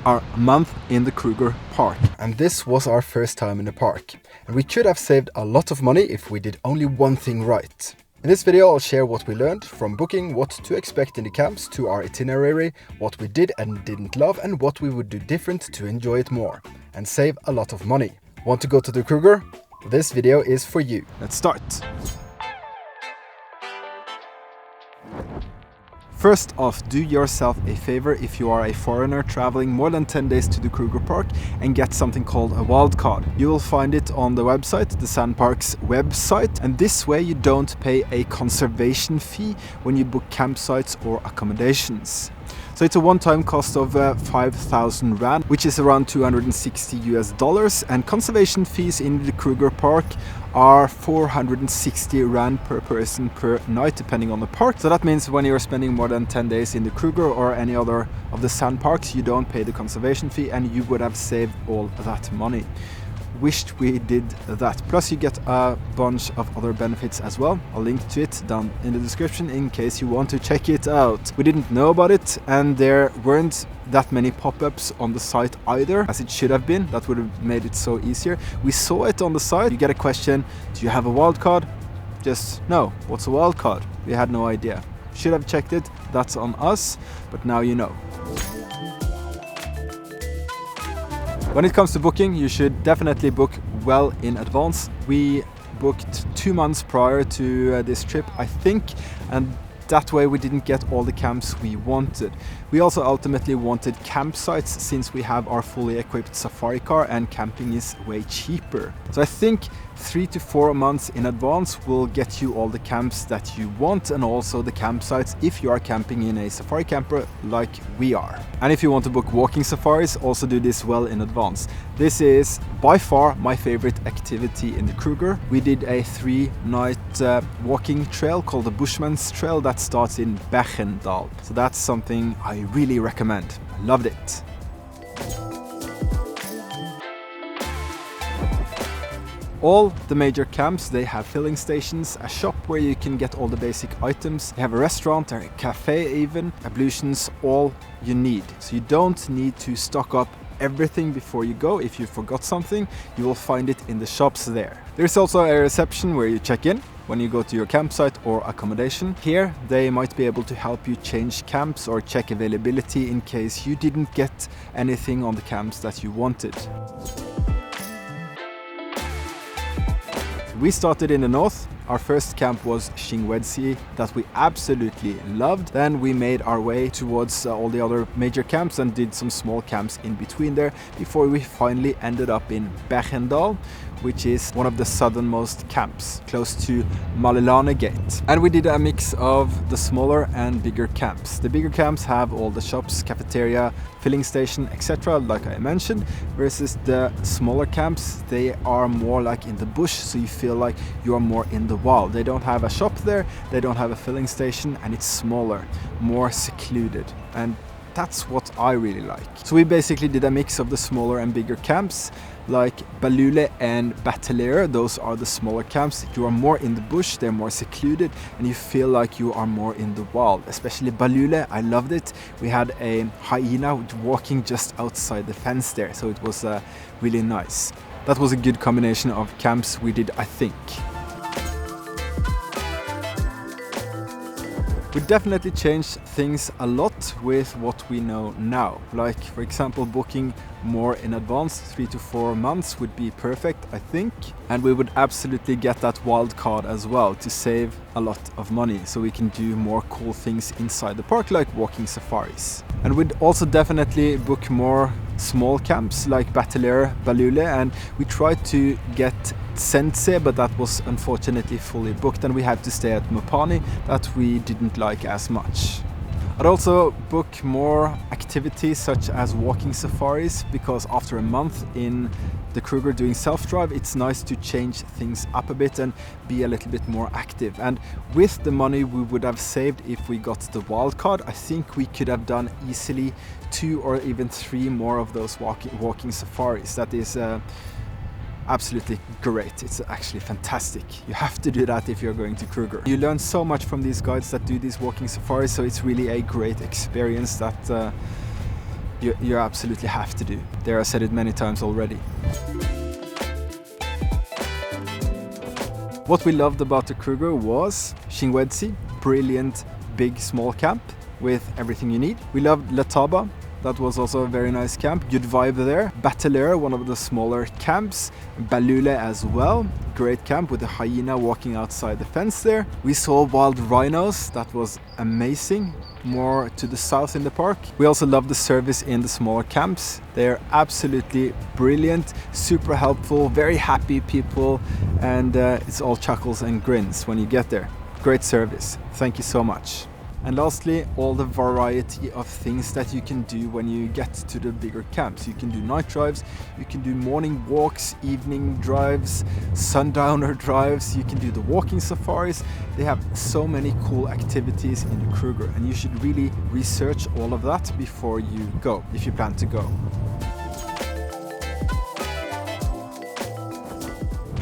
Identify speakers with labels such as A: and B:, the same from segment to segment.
A: our month in the Kruger Park. And this was our first time in the park. And we could have saved a lot of money if we did only one thing right. In this video I'll share what we learned from booking, what to expect in the camps, to our itinerary, what we did and didn't love, and what we would do different to enjoy it more and save a lot of money. Want to go to the Kruger? This video is for you. Let's start. First off, do yourself a favor if you are a foreigner traveling more than 10 days to the Kruger Park and get something called a wildcard. You will find it on the website, the Sandpark's website, and this way you don't pay a conservation fee when you book campsites or accommodations. So it's a one-time cost of 5,000 Rand, which is around $260 US, and conservation fees in the Kruger Park are 460 Rand per person per night, depending on the park. So that means when you're spending more than 10 days in the Kruger or any other of the sand parks, you don't pay the conservation fee and you would have saved all that money. Wished we did that. Plus you get a bunch of other benefits as well. I'll link to it down in the description in case you want to check it out. We didn't know about it and there weren't that many pop-ups on the site either, as it should have been. That would have made it so easier. We saw it on the site. You get a question, do you have a wildcard? Just no. What's a wildcard? We had no idea. Should have checked it. That's on us, but now you know. When it comes to booking, you should definitely book well in advance. We booked 2 months prior to this trip, I think, and that way we didn't get all the camps we wanted. We also ultimately wanted campsites since we have our fully equipped safari car and camping is way cheaper. So I think 3 to 4 months in advance will get you all the camps that you want and also the campsites if you are camping in a safari camper like we are. And if you want to book walking safaris, also do this well in advance. This is by far my favorite activity in the Kruger. We did a 3-night walking trail called the Bushman's Trail that starts in Bergendal. So that's something I really recommend. I loved it. All the major camps, they have filling stations, a shop where you can get all the basic items. They have a restaurant, a cafe even, ablutions, all you need. So you don't need to stock up everything before you go. If you forgot something, you will find it in the shops there. There's also a reception where you check in when you go to your campsite or accommodation. Here they might be able to help you change camps or check availability in case you didn't get anything on the camps that you wanted. We started in the north. Our first camp was Shingwedsi that we absolutely loved. Then we made our way towards all the other major camps and did some small camps in between there before we finally ended up in Bergendal, which is one of the southernmost camps, close to Malelane Gate. And we did a mix of the smaller and bigger camps. The bigger camps have all the shops, cafeteria, filling station, etc., like I mentioned, versus the smaller camps, they are more like in the bush, so you feel like you are more in the wild. They don't have a shop there, they don't have a filling station, and it's smaller, more secluded. And that's what I really like. So we basically did a mix of the smaller and bigger camps, like Balule and Batelere. Those are the smaller camps. You are more in the bush, they're more secluded, and you feel like you are more in the wild. Especially Balule, I loved it. We had a hyena walking just outside the fence there, so it was really nice. That was a good combination of camps we did, I think. We definitely changed things a lot with what we know now. Like, for example, booking more in advance, 3 to 4 months would be perfect, I think. And we would absolutely get that wild card as well to save a lot of money so we can do more cool things inside the park, like walking safaris. And we'd also definitely book more small camps like Batelere, Balule, and we tried to get Sense, but that was unfortunately fully booked and we had to stay at Mopani that we didn't like as much. I'd also book more activities such as walking safaris, because after a month in the Kruger doing self-drive, it's nice to change things up a bit and be a little bit more active. And with the money we would have saved if we got the wildcard, I think we could have done easily 2 or even 3 more of those walking safaris. That is absolutely great. It's actually fantastic. You have to do that if you're going to Kruger. You learn so much from these guides that do these walking safaris, so it's really a great experience that you absolutely have to do. There, I said it many times already. What we loved about the Kruger was Shingwedzi, brilliant big small camp with everything you need. We loved Letaba, that was also a very nice camp, good vibe there. Bateleur, one of the smaller camps. Balule as well, great camp with a hyena walking outside the fence there. We saw wild rhinos, that was amazing, more to the south in the park. We also loved the service in the smaller camps. They're absolutely brilliant, super helpful, very happy people, and it's all chuckles and grins when you get there. Great service, thank you so much. And lastly, all the variety of things that you can do when you get to the bigger camps. You can do night drives, you can do morning walks, evening drives, sundowner drives, you can do the walking safaris. They have so many cool activities in the Kruger, and you should really research all of that before you go, if you plan to go.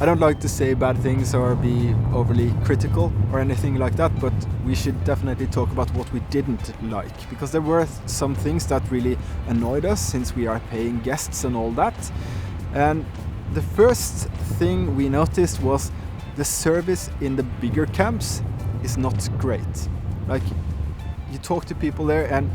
A: I don't like to say bad things or be overly critical or anything like that, but we should definitely talk about what we didn't like, because there were some things that really annoyed us since we are paying guests and all that. And the first thing we noticed was the service in the bigger camps is not great. Like, you talk to people there and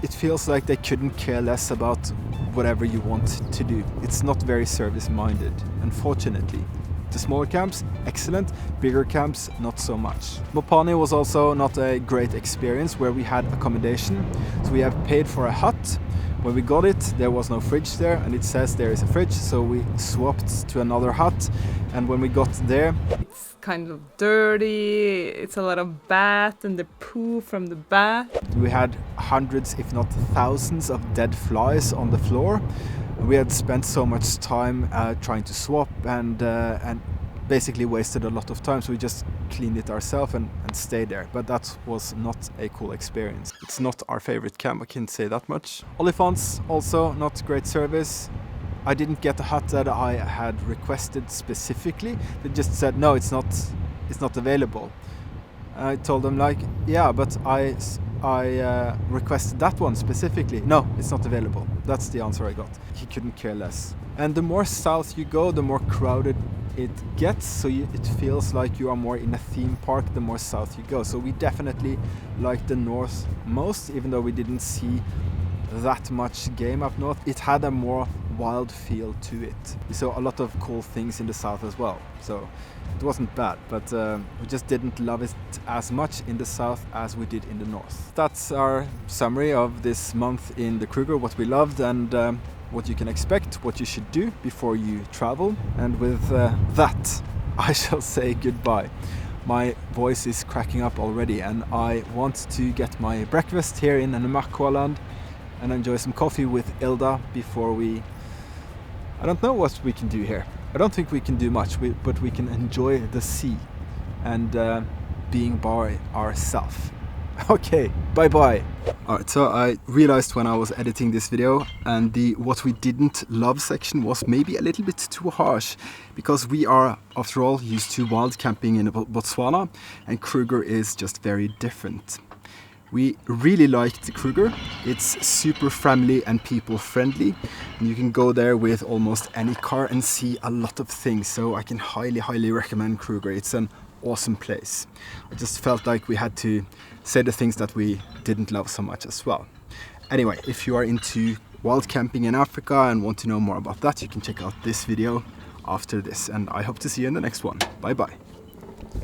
A: it feels like they couldn't care less about whatever you want to do. It's not very service-minded, unfortunately. The smaller camps, excellent. Bigger camps, not so much. Mopani was also not a great experience where we had accommodation. So we have paid for a hut. When we got it, there was no fridge there, and it says there is a fridge, so we swapped to another hut. And when we got there,
B: it's kind of dirty, it's a lot of bath and the poo from the bath.
A: We had hundreds, if not thousands, of dead flies on the floor. We had spent so much time trying to swap and basically wasted a lot of time, so we just cleaned it ourselves and stayed there. But that was not a cool experience. It's not our favorite camp, I can say that much. Olifants, also not great service. I didn't get the hut that I had requested specifically. They just said, no, it's not available. I told them, like, yeah, but I requested that one specifically. No, it's not available. That's the answer I got. He couldn't care less. And the more south you go, the more crowded it gets, so it feels like you are more in a theme park the more south you go. So we definitely liked the north most, even though we didn't see that much game up north. It had a more wild feel to it. We saw a lot of cool things in the south as well, so it wasn't bad, but we just didn't love it as much in the south as we did in the north. That's our summary of this month in the Kruger, what we loved and what you can expect, what you should do before you travel. And with that, I shall say goodbye. My voice is cracking up already, and I want to get my breakfast here in Nemaqualand and enjoy some coffee with Ilda before we... I don't know what we can do here. I don't think we can do much, but we can enjoy the sea and being by ourselves. Okay, bye-bye. Alright, so I realized when I was editing this video and the what we didn't love section was maybe a little bit too harsh, because we are, after all, used to wild camping in Botswana, and Kruger is just very different. We really liked the Kruger. It's super friendly and people friendly, and you can go there with almost any car and see a lot of things, so I can highly recommend Kruger. It's an awesome place. I just felt like we had to say the things that we didn't love so much as well. Anyway, if you are into wild camping in Africa and want to know more about that, you can check out this video after this, and I hope to see you in the next one. Bye bye.